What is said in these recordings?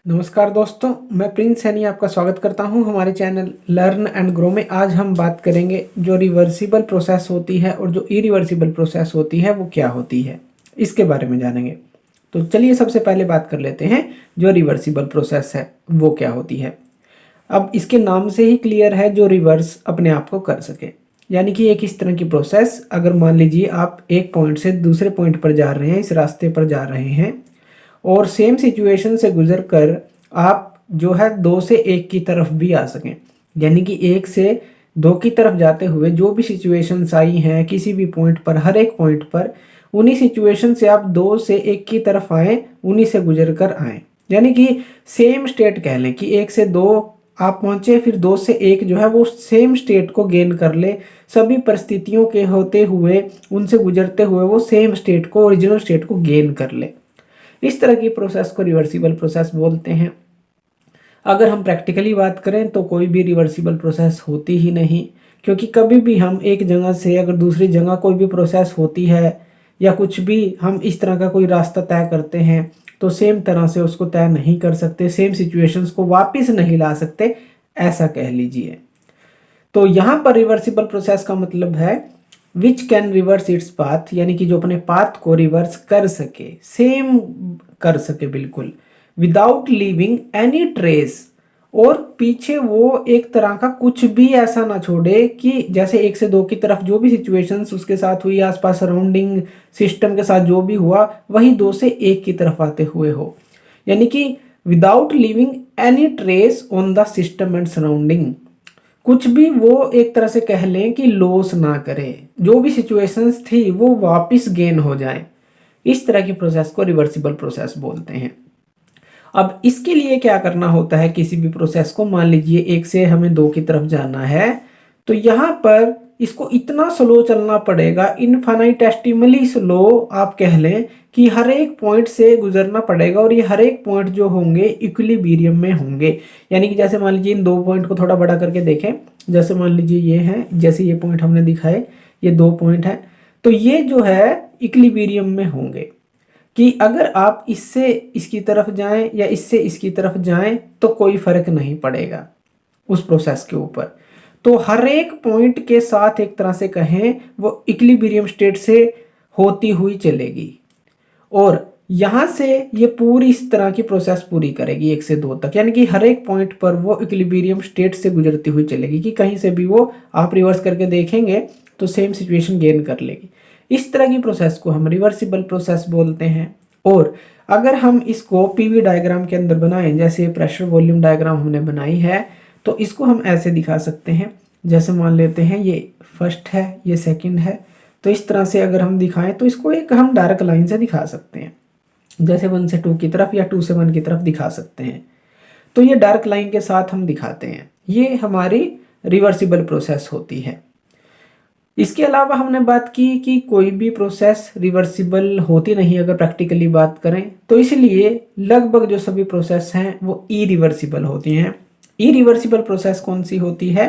नमस्कार दोस्तों, मैं प्रिंस सैनी आपका स्वागत करता हूं हमारे चैनल लर्न एंड ग्रो में। आज हम बात करेंगे जो रिवर्सिबल प्रोसेस होती है और जो इरिवर्सिबल प्रोसेस होती है वो क्या होती है, इसके बारे में जानेंगे। तो चलिए सबसे पहले बात कर लेते हैं जो रिवर्सिबल प्रोसेस है वो क्या होती है। अब इसके नाम से ही क्लियर है, जो रिवर्स अपने आप को कर सके, यानी कि एक इस तरह की प्रोसेस, अगर मान लीजिए आप एक पॉइंट से दूसरे पॉइंट पर जा रहे हैं, इस रास्ते पर जा रहे हैं और सेम सिचुएशन से गुजर कर आप जो है 2 से 1 की तरफ भी आ सकें, यानी कि 1 से 2 की तरफ जाते हुए जो भी सिचुएशंस आई हैं किसी भी पॉइंट पर, हर एक पॉइंट पर उन्हीं सिचुएशन से आप 2 से 1 की तरफ आए, उन्हीं से गुजर कर आए, यानी कि सेम स्टेट कह लें कि 1 से 2 आप पहुंचे, फिर 2 से 1 जो है वो सेम स्टेट को गेन कर ले, सभी परिस्थितियों के होते हुए उनसे गुजरते हुए वो सेम स्टेट को, ओरिजिनल स्टेट को गेन कर ले। इस तरह की प्रोसेस को रिवर्सिबल प्रोसेस बोलते हैं। अगर हम प्रैक्टिकली बात करें तो कोई भी रिवर्सिबल प्रोसेस होती ही नहीं, क्योंकि कभी भी हम एक जगह से अगर दूसरी जगह कोई भी प्रोसेस होती है या कुछ भी हम इस तरह का कोई रास्ता तय करते हैं तो सेम तरह से उसको तय नहीं कर सकते, सेम सिचुएशंस को वापस नहीं ला सकते, ऐसा कह लीजिए। तो यहाँ पर रिवर्सिबल प्रोसेस का मतलब है which can reverse its path, यानी कि जो अपने पाथ को रिवर्स कर सके, सेम कर सके बिल्कुल, विदाउट लीविंग एनी ट्रेस, और पीछे वो एक तरह का कुछ भी ऐसा ना छोड़े कि जैसे 1 से 2 की तरफ जो भी सिचुएशंस उसके साथ हुई, आसपास सराउंडिंग सिस्टम के साथ जो भी हुआ, वही 2 से 1 की तरफ आते हुए हो, यानी कि without leaving any trace on the system and surrounding. कुछ भी वो एक तरह से कह लें कि लॉस ना करे, जो भी सिचुएशंस थी वो वापस गेन हो जाए। इस तरह की प्रोसेस को रिवर्सिबल प्रोसेस बोलते हैं। अब इसके लिए क्या करना होता है, किसी भी प्रोसेस को, मान लीजिए 1 से हमें 2 की तरफ जाना है, तो यहाँ पर इसको इतना स्लो चलना पड़ेगा, इनफाइनाइटेसिमली स्लो आप कह लें, कि हर एक पॉइंट से गुजरना पड़ेगा और ये हर एक पॉइंट जो होंगे इक्विलिब्रियम में होंगे। यानी कि जैसे मान लीजिए इन 2 पॉइंट को थोड़ा बड़ा करके देखें, जैसे मान लीजिए ये है, जैसे ये पॉइंट हमने दिखाए, ये 2 पॉइंट है, तो ये जो है इक्विलिब्रियम में होंगे कि अगर आप इससे इसकी तरफ जाएं या इससे इसकी तरफ जाएं तो कोई फर्क नहीं पड़ेगा उस प्रोसेस के ऊपर। तो हर एक पॉइंट के साथ एक तरह से कहें वो इक्विलिब्रियम स्टेट से होती हुई चलेगी, और यहाँ से ये पूरी इस तरह की प्रोसेस पूरी करेगी 1 से 2 तक, यानी कि हर एक पॉइंट पर वो इक्विलिब्रियम स्टेट से गुजरती हुई चलेगी कि कहीं से भी वो आप रिवर्स करके देखेंगे तो सेम सिचुएशन गेन कर लेगी। इस तरह की प्रोसेस को हम रिवर्सिबल प्रोसेस बोलते हैं। और अगर हम इसको पीवी डायग्राम के अंदर बनाएं, जैसे प्रेशर वॉल्यूम डायग्राम हमने बनाई है, तो इसको हम ऐसे दिखा सकते हैं। जैसे मान लेते हैं ये फर्स्ट है, ये सेकंड है, तो इस तरह से अगर हम दिखाएं तो इसको एक हम डार्क लाइन से दिखा सकते हैं, जैसे 1 से 2 की तरफ या 2 से 1 की तरफ दिखा सकते हैं। तो ये डार्क लाइन के साथ हम दिखाते हैं, ये हमारी रिवर्सिबल प्रोसेस होती है। इसके अलावा हमने बात की कि कोई भी प्रोसेस रिवर्सिबल होती नहीं अगर प्रैक्टिकली बात करें, तो इसलिए लगभग जो सभी प्रोसेस हैं वो इरिवर्सिबल होती हैं। इरिवर्सिबल प्रोसेस कौन सी होती है?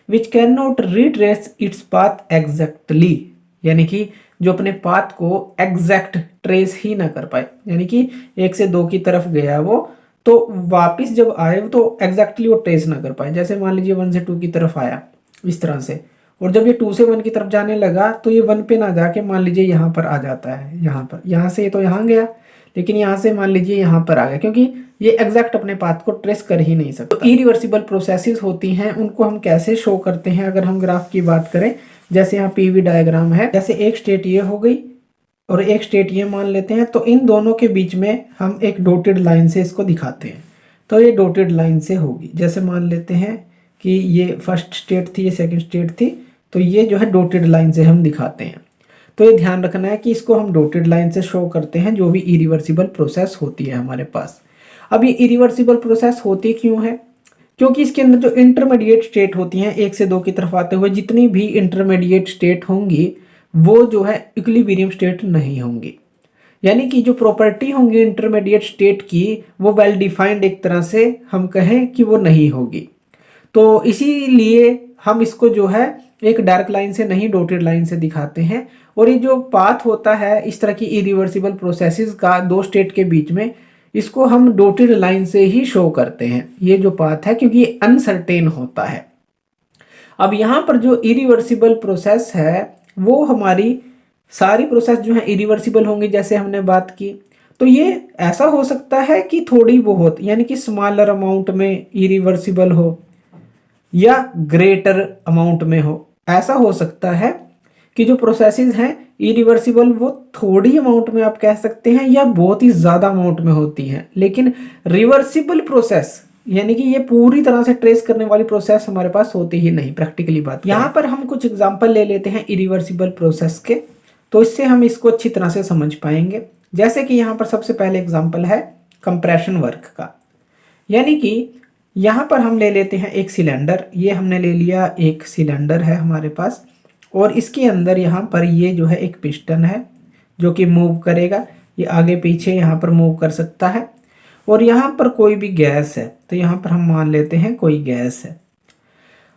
Which can not retrace its path exactly, यानी कि जो अपने पाथ को एग्जैक्ट ट्रेस ही ना कर पाए, यानी कि 1 से 2 की तरफ गया वो, तो वापस जब आए तो एग्जैक्टली वो ट्रेस ना कर पाए। जैसे मान लीजिए 1 से 2 की तरफ आया इस तरह से, और जब ये 2 से 1 की तरफ जाने लगा तो ये 1 पे ना जाके मान लीजिए यहाँ पर आ जाता है, यहाँ पर, यहाँ से तो यहाँ गया, लेकिन यहाँ से मान लीजिए यहाँ पर आ गया, क्योंकि ये एग्जैक्ट अपने पाथ को ट्रेस कर ही नहीं सकता। तो इरिवर्सिबल प्रोसेसेस होती हैं, उनको हम कैसे शो करते हैं अगर हम ग्राफ की बात करें, जैसे यहाँ पीवी डायग्राम है, जैसे एक स्टेट ये हो गई और एक स्टेट ये मान लेते हैं, तो इन दोनों के बीच में हम एक डॉटेड लाइन से इसको दिखाते हैं, तो ये डॉटेड लाइन से होगी। जैसे मान लेते हैं कि ये फर्स्ट स्टेट थी, ये सेकंड स्टेट थी, तो ये जो है डॉटेड लाइन से हम दिखाते हैं। तो ये ध्यान रखना है कि इसको हम डॉटेड लाइन से शो करते हैं जो भी इरिवर्सिबल प्रोसेस होती है हमारे पास। अब ये इरिवर्सिबल प्रोसेस होती क्यों है? क्योंकि इसके अंदर जो इंटरमीडिएट स्टेट होती हैं 1 से 2 की तरफ आते हुए, जितनी भी इंटरमीडिएट स्टेट होंगी वो जो है इक्विलिब्रियम स्टेट नहीं होंगी, यानी कि जो प्रॉपर्टी होंगी इंटरमीडिएट स्टेट की वो वेल डिफाइंड एक तरह से हम कहें कि वो नहीं होगी। तो इसीलिए हम इसको जो है एक डार्क लाइन से नहीं डॉटेड लाइन से दिखाते हैं। और ये जो पाथ होता है इस तरह की इरिवर्सिबल प्रोसेसेस का 2 स्टेट के बीच में, इसको हम डॉटेड लाइन से ही शो करते हैं, ये जो पाथ है, क्योंकि ये अनसर्टेन होता है। अब यहाँ पर जो इरिवर्सिबल प्रोसेस है वो हमारी सारी प्रोसेस जो है इरिवर्सिबल होंगी, जैसे हमने बात की। तो ये ऐसा हो सकता है कि थोड़ी बहुत यानी कि स्मॉलर अमाउंट में इरिवर्सिबल हो या ग्रेटर अमाउंट में हो। ऐसा हो सकता है कि जो प्रोसेसेस हैं इरिवर्सिबल वो थोड़ी अमाउंट में आप कह सकते हैं या बहुत ही ज़्यादा अमाउंट में होती हैं, लेकिन रिवर्सिबल प्रोसेस यानी कि ये पूरी तरह से ट्रेस करने वाली प्रोसेस हमारे पास होती ही नहीं। प्रैक्टिकली बात यहाँ पर हम कुछ एग्जांपल ले लेते हैं इरिवर्सिबल प्रोसेस के, तो इससे हम इसको अच्छी तरह से समझ पाएंगे। जैसे कि यहाँ पर सबसे पहले एग्जांपल है कंप्रेशन वर्क का, यानी कि यहाँ पर हम ले लेते हैं एक सिलेंडर। ये हमने ले लिया, एक सिलेंडर है हमारे पास, और इसके अंदर यहाँ पर ये जो है एक पिस्टन है जो कि मूव करेगा, ये आगे पीछे यहाँ पर मूव कर सकता है। और यहाँ पर कोई भी गैस है, तो यहाँ पर हम मान लेते हैं कोई गैस है।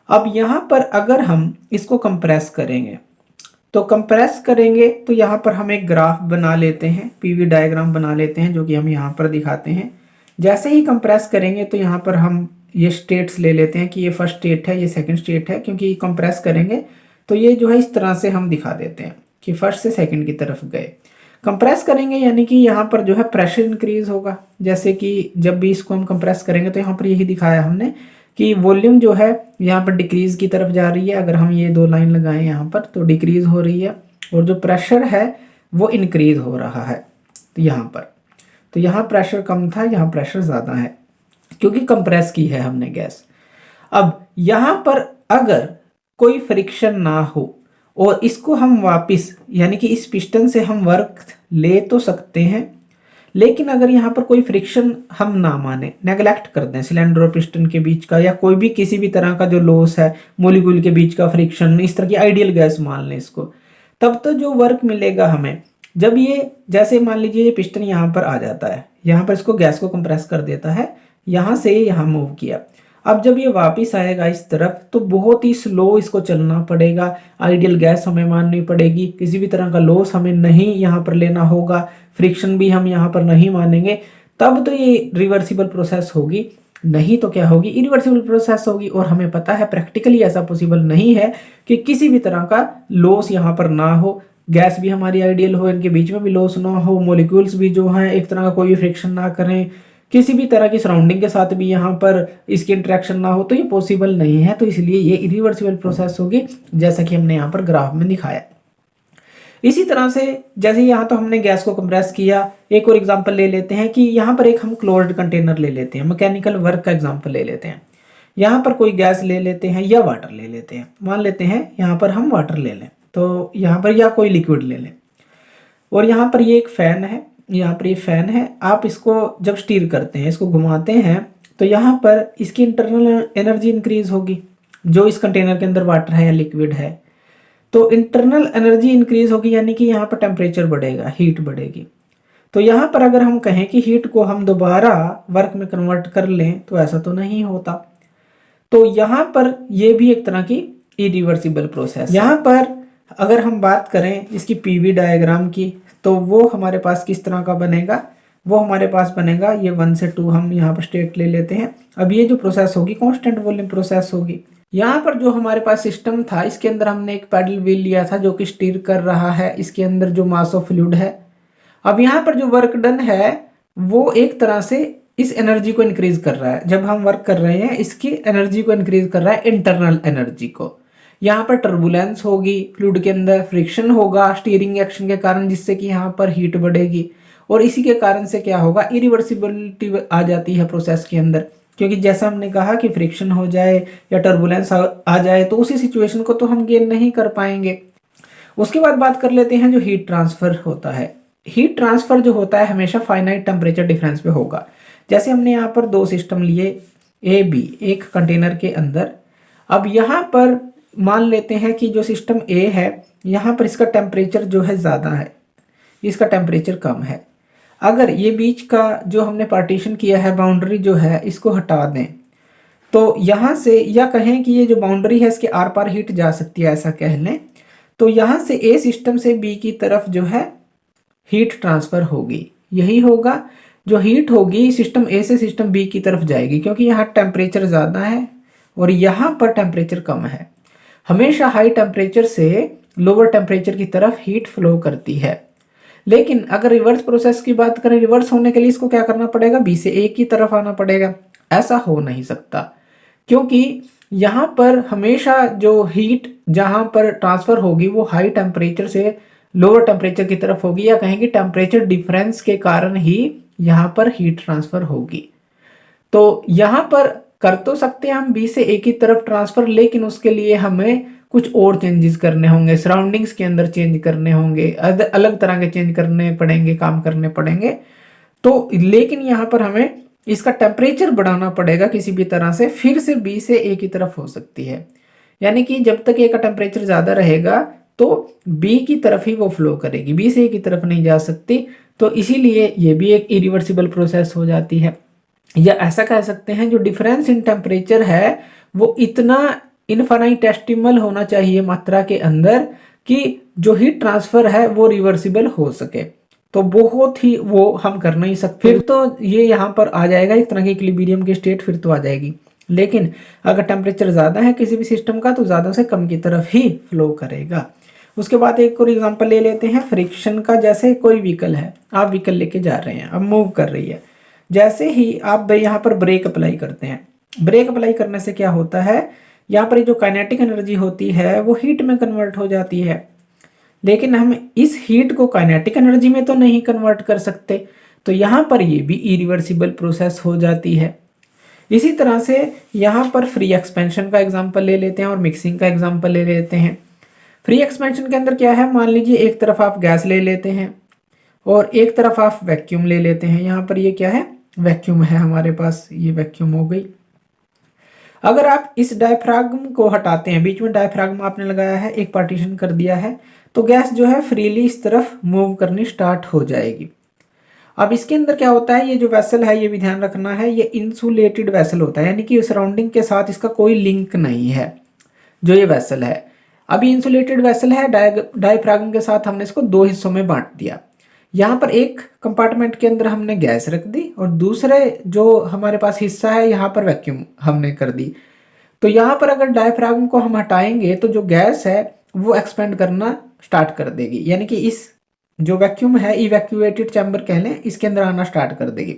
अब यहाँ पर अगर हम इसको कंप्रेस करेंगे तो यहाँ पर हम एक ग्राफ बना लेते हैं, पीवी डायग्राम बना लेते हैं, जो कि हम यहाँ पर दिखाते हैं। जैसे ही कंप्रेस करेंगे तो यहाँ पर हम ये स्टेट्स ले लेते हैं कि ये फर्स्ट स्टेट है, ये सेकंड स्टेट है, क्योंकि कंप्रेस करेंगे तो ये जो है इस तरह से हम दिखा देते हैं कि फर्स्ट से सेकंड की तरफ गए। कंप्रेस करेंगे यानी कि यहाँ पर जो है प्रेशर इंक्रीज होगा। जैसे कि जब भी इसको हम कंप्रेस करेंगे तो यहाँ पर यही दिखाया हमने कि वॉल्यूम जो है यहाँ पर डिक्रीज की तरफ जा रही है। अगर हम ये दो लाइन लगाएं यहाँ पर तो डिक्रीज हो रही है, और जो प्रेशर है वो इंक्रीज हो रहा है। तो यहाँ प्रेशर कम था, यहाँ प्रेशर ज़्यादा है क्योंकि कंप्रेस की है हमने गैस। अब यहाँ पर अगर कोई फ्रिक्शन ना हो और इसको हम वापस यानी कि इस पिस्टन से हम वर्क ले तो सकते हैं, लेकिन अगर यहाँ पर कोई फ्रिक्शन हम ना माने, नेगलेक्ट कर दें सिलेंडर और पिस्टन के बीच का, या कोई भी किसी भी तरह का जो लॉस है मोलिक्यूल के बीच का फ्रिक्शन, इस तरह की आइडियल गैस मान लें इसको, तब तो जो वर्क मिलेगा हमें, जब ये जैसे मान लीजिए ये पिस्टन यहाँ पर आ जाता है, यहाँ पर इसको गैस को कंप्रेस कर देता है, यहाँ से यहाँ मूव किया। अब जब ये वापस आएगा इस तरफ तो बहुत ही स्लो इसको चलना पड़ेगा, आइडियल गैस हमें माननी पड़ेगी, किसी भी तरह का लॉस हमें नहीं यहाँ पर लेना होगा, फ्रिक्शन भी हम यहाँ पर नहीं मानेंगे, तब तो ये रिवर्सिबल प्रोसेस होगी। नहीं तो क्या होगी, इरिवर्सिबल प्रोसेस होगी। और हमें पता है प्रैक्टिकली ऐसा पॉसिबल नहीं है कि किसी भी तरह का लॉस यहाँ पर ना हो, गैस भी हमारी आइडियल हो, इनके बीच में भी लॉस ना हो, मॉलिक्यूल्स भी जो हैं एक तरह का कोई भी फ्रिक्शन ना करें, किसी भी तरह की सराउंडिंग के साथ भी यहाँ पर इसकी इंटरेक्शन ना हो, तो ये पॉसिबल नहीं है। तो इसलिए ये इरिवर्सिबल प्रोसेस होगी, जैसा कि हमने यहाँ पर ग्राफ में दिखाया। इसी तरह से जैसे यहाँ तो हमने गैस को कंप्रेस किया, एक और एग्जांपल ले लेते हैं कि यहाँ पर एक हम क्लोज्ड कंटेनर ले लेते हैं, मैकेनिकल वर्क का एग्जांपल ले लेते हैं। यहाँ पर कोई गैस ले लेते हैं या वाटर ले लेते हैं, मान लेते हैं यहाँ पर हम वाटर ले लें, तो यहाँ पर या कोई लिक्विड ले लें। और यहाँ पर ये एक फैन है, यहाँ पर ये फैन है, आप इसको जब स्टीर करते हैं, इसको घुमाते हैं, तो यहाँ पर इसकी इंटरनल एनर्जी इंक्रीज होगी, जो इस कंटेनर के अंदर वाटर है या लिक्विड है। तो इंटरनल एनर्जी इंक्रीज होगी यानी कि यहाँ पर टेम्परेचर बढ़ेगा, हीट बढ़ेगी। तो यहाँ पर अगर हम कहें कि हीट को हम दोबारा वर्क में कन्वर्ट कर लें तो ऐसा तो नहीं होता। तो यहाँ पर ये भी एक तरह की इरिवर्सिबल प्रोसेस। यहाँ पर अगर हम बात करें इसकी पीवी डायग्राम की, तो वो हमारे पास किस तरह का बनेगा, वो हमारे पास बनेगा ये 1 से 2 हम यहाँ पर स्टेट ले लेते हैं। अब ये जो प्रोसेस होगी कांस्टेंट वॉल्यूम प्रोसेस होगी। यहाँ पर जो हमारे पास सिस्टम था, इसके अंदर हमने एक पैडल व्हील लिया था जो कि स्टीर कर रहा है, इसके अंदर जो मास ऑफ फ्लूइड है। अब यहाँ पर जो वर्क डन है वो एक तरह से इस एनर्जी को इंक्रीज कर रहा है। जब हम वर्क कर रहे हैं इसकी एनर्जी को इंक्रीज कर रहा है, इंटरनल एनर्जी को। यहाँ पर टर्बुलेंस होगी, फ्लूइड के अंदर फ्रिक्शन होगा स्टीयरिंग एक्शन के कारण, जिससे कि यहाँ पर हीट बढ़ेगी, और इसी के कारण से क्या होगा, इरिवर्सिबिलिटी आ जाती है प्रोसेस के अंदर। क्योंकि जैसा हमने कहा कि फ्रिक्शन हो जाए या टर्बुलेंस आ जाए तो उसी सिचुएशन को तो हम गेन नहीं कर पाएंगे। उसके बाद बात कर लेते हैं जो हीट ट्रांसफर होता है। हीट ट्रांसफर जो होता है हमेशा फाइनाइट टेम्परेचर डिफरेंस पे होगा। जैसे हमने यहाँ पर 2 सिस्टम लिए ए बी एक कंटेनर के अंदर। अब यहाँ पर मान लेते हैं कि जो सिस्टम ए है यहाँ पर इसका टेम्परेचर जो है ज़्यादा है, इसका टेम्परेचर कम है। अगर ये बीच का जो हमने पार्टीशन किया है, बाउंड्री जो है, इसको हटा दें तो यहाँ से, या कहें कि ये जो बाउंड्री है इसके आर पार हीट जा सकती है, ऐसा कह लें, तो यहाँ से ए सिस्टम से बी की तरफ जो है हीट ट्रांसफ़र होगी, यही होगा। जो हीट होगी सिस्टम ए से सिस्टम बी की तरफ जाएगी, क्योंकि यहाँ टेम्परेचर ज़्यादा है और यहाँ पर टेम्परेचर कम है। हमेशा हाई टेम्परेचर से लोअर टेम्परेचर की तरफ हीट फ्लो करती है। लेकिन अगर रिवर्स प्रोसेस की बात करें, रिवर्स होने के लिए इसको क्या करना पड़ेगा, बी से ए की तरफ आना पड़ेगा। ऐसा हो नहीं सकता, क्योंकि यहाँ पर हमेशा जो हीट जहाँ पर ट्रांसफर होगी वो हाई टेम्परेचर से लोअर टेम्परेचर की तरफ होगी, या कहेंगे टेम्परेचर डिफरेंस के कारण ही यहाँ पर हीट ट्रांसफर होगी। तो यहाँ पर कर तो सकते हैं हम बी से ए की तरफ ट्रांसफर, लेकिन उसके लिए हमें कुछ और चेंजेस करने होंगे, सराउंडिंग्स के अंदर चेंज करने होंगे, अलग तरह के चेंज करने पड़ेंगे, काम करने पड़ेंगे। तो लेकिन यहाँ पर हमें इसका टेम्परेचर बढ़ाना पड़ेगा किसी भी तरह से, फिर से बी से ए की तरफ हो सकती है। यानी कि जब तक ए का टेम्परेचर ज़्यादा रहेगा तो बी की तरफ ही वो फ्लो करेगी, बी से ए की तरफ नहीं जा सकती। तो इसीलिए ये भी एक इरिवर्सिबल प्रोसेस हो जाती है। या ऐसा कह सकते हैं जो डिफरेंस इन टेम्परेचर है वो इतना इनफाइनेटेसिमल होना चाहिए मात्रा के अंदर कि जो हीट ट्रांसफर है वो रिवर्सिबल हो सके। तो बहुत ही वो हम कर नहीं सकते, फिर तो ये यहाँ पर आ जाएगा एक तरह की इक्विलिब्रियम की स्टेट, फिर तो आ जाएगी। लेकिन अगर टेम्परेचर ज़्यादा है किसी भी सिस्टम का तो ज़्यादा से कम की तरफ ही फ्लो करेगा। उसके बाद एक और एग्जांपल ले लेते हैं फ्रिक्शन का। जैसे कोई व्हीकल है, आप व्हीकल लेके जा रहे हैं, अब मूव कर रही है, जैसे ही आप यहाँ पर ब्रेक अप्लाई करते हैं, ब्रेक अप्लाई करने से क्या होता है, यहाँ पर जो काइनेटिक एनर्जी होती है वो हीट में कन्वर्ट हो जाती है। लेकिन हम इस हीट को काइनेटिक एनर्जी में तो नहीं कन्वर्ट कर सकते, तो यहाँ पर ये भी इरिवर्सिबल प्रोसेस हो जाती है। इसी तरह से यहाँ पर फ्री एक्सपेंशन का एग्जांपल ले लेते हैं और मिक्सिंग का एग्जांपल ले लेते हैं। फ्री एक्सपेंशन के अंदर क्या है, मान लीजिए एक तरफ आप गैस ले लेते हैं और एक तरफ आप वैक्यूम ले लेते हैं। यहाँ पर ये क्या है, वैक्यूम है हमारे पास, ये वैक्यूम हो गई। अगर आप इस डायफ्रागम को हटाते हैं, बीच में डायफ्रागम आपने लगाया है, एक पार्टीशन कर दिया है, तो गैस जो है फ्रीली इस तरफ मूव करनी स्टार्ट हो जाएगी। अब इसके अंदर क्या होता है, ये जो वेसल है, ये भी ध्यान रखना है, ये इंसुलेटेड वेसल होता है, यानी कि सराउंडिंग के साथ इसका कोई लिंक नहीं है जो ये वेसल है। अभी इंसुलेटेड वेसल है, डायफ्रागम के साथ हमने इसको दो हिस्सों में बांट दिया। यहाँ पर एक कंपार्टमेंट के अंदर हमने गैस रख दी और दूसरे जो हमारे पास हिस्सा है यहाँ पर वैक्यूम हमने कर दी। तो यहाँ पर अगर डायफ्रागम को हम हटाएंगे तो जो गैस है वो एक्सपेंड करना स्टार्ट कर देगी, यानी कि इस जो वैक्यूम है, इवैक्यूएटेड चैम्बर कह लें, इसके अंदर आना स्टार्ट कर देगी।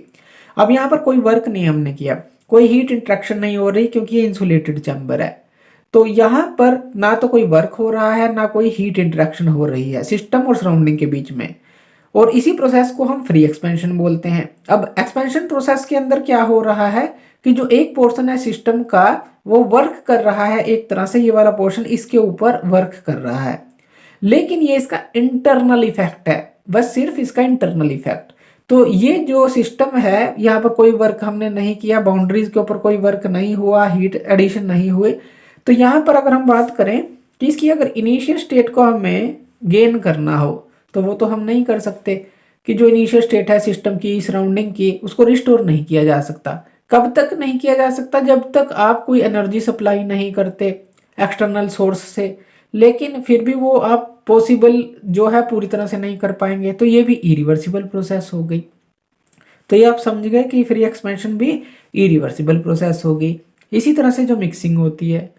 अब यहाँ पर कोई वर्क नहीं हमने किया, कोई हीट इंट्रैक्शन नहीं हो रही, क्योंकि ये इंसुलेटेड चैम्बर है। तो यहाँ पर ना तो कोई वर्क हो रहा है ना कोई हीट इंट्रैक्शन हो रही है सिस्टम और सराउंडिंग के बीच में, और इसी प्रोसेस को हम फ्री एक्सपेंशन बोलते हैं। अब एक्सपेंशन प्रोसेस के अंदर क्या हो रहा है कि जो एक पोर्शन है सिस्टम का वो वर्क कर रहा है, एक तरह से ये वाला पोर्शन इसके ऊपर वर्क कर रहा है, लेकिन ये इसका इंटरनल इफेक्ट है, बस सिर्फ इसका इंटरनल इफेक्ट। तो ये जो सिस्टम है यहाँ पर कोई वर्क हमने नहीं किया, बाउंड्रीज के ऊपर कोई वर्क नहीं हुआ, हीट एडिशन नहीं हुए। तो यहाँ पर अगर हम बात करें कि इसकी अगर इनिशियल स्टेट को हमें गेन करना हो तो वो तो हम नहीं कर सकते, कि जो इनिशियल स्टेट है सिस्टम की, सराउंडिंग की, उसको रिस्टोर नहीं किया जा सकता। कब तक नहीं किया जा सकता, जब तक आप कोई एनर्जी सप्लाई नहीं करते एक्सटर्नल सोर्स से, लेकिन फिर भी वो आप पॉसिबल जो है पूरी तरह से नहीं कर पाएंगे, तो ये भी इरिवर्सिबल प्रोसेस हो गई। तो ये आप समझ गए कि फ्री एक्सपेंशन भी इरिवर्सिबल प्रोसेस होगी। इसी तरह से जो मिक्सिंग होती है,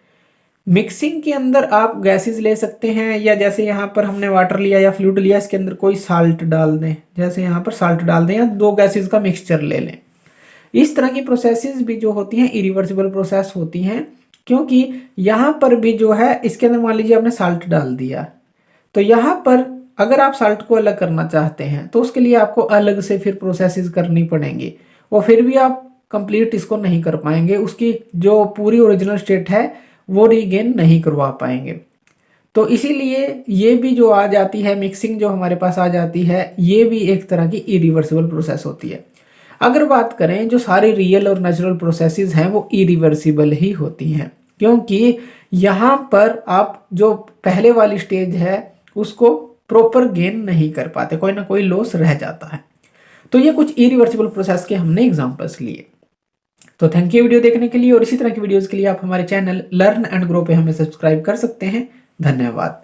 मिक्सिंग के अंदर आप गैसेस ले सकते हैं, या जैसे यहाँ पर हमने वाटर लिया या फ्लूइड लिया, इसके अंदर कोई साल्ट डाल दें, जैसे यहाँ पर साल्ट डाल दें, या दो गैसेस का मिक्सचर ले लें। इस तरह की प्रोसेसेस भी जो होती हैं इरिवर्सिबल प्रोसेस होती हैं, क्योंकि यहाँ पर भी जो है इसके अंदर मान लीजिए आपने साल्ट डाल दिया, तो यहाँ पर अगर आप साल्ट को अलग करना चाहते हैं तो उसके लिए आपको अलग से फिर प्रोसेसेस करनी पड़ेंगी, और फिर भी आप कंप्लीट इसको नहीं कर पाएंगे, उसकी जो पूरी ओरिजिनल स्टेट है वो रीगेन नहीं करवा पाएंगे। तो इसीलिए ये भी जो आ जाती है मिक्सिंग, जो हमारे पास आ जाती है, ये भी एक तरह की इरिवर्सिबल प्रोसेस होती है। अगर बात करें जो सारी रियल और नेचुरल प्रोसेसेस हैं वो इरिवर्सिबल ही होती हैं, क्योंकि यहाँ पर आप जो पहले वाली स्टेज है उसको प्रॉपर गेन नहीं कर पाते, कोई ना कोई लॉस रह जाता है। तो ये कुछ इरिवर्सिबल प्रोसेस के हमने एग्जांपल्स लिए। तो थैंक यू वीडियो देखने के लिए, और इसी तरह की वीडियोस के लिए आप हमारे चैनल लर्न एंड ग्रो पे हमें सब्सक्राइब कर सकते हैं। धन्यवाद।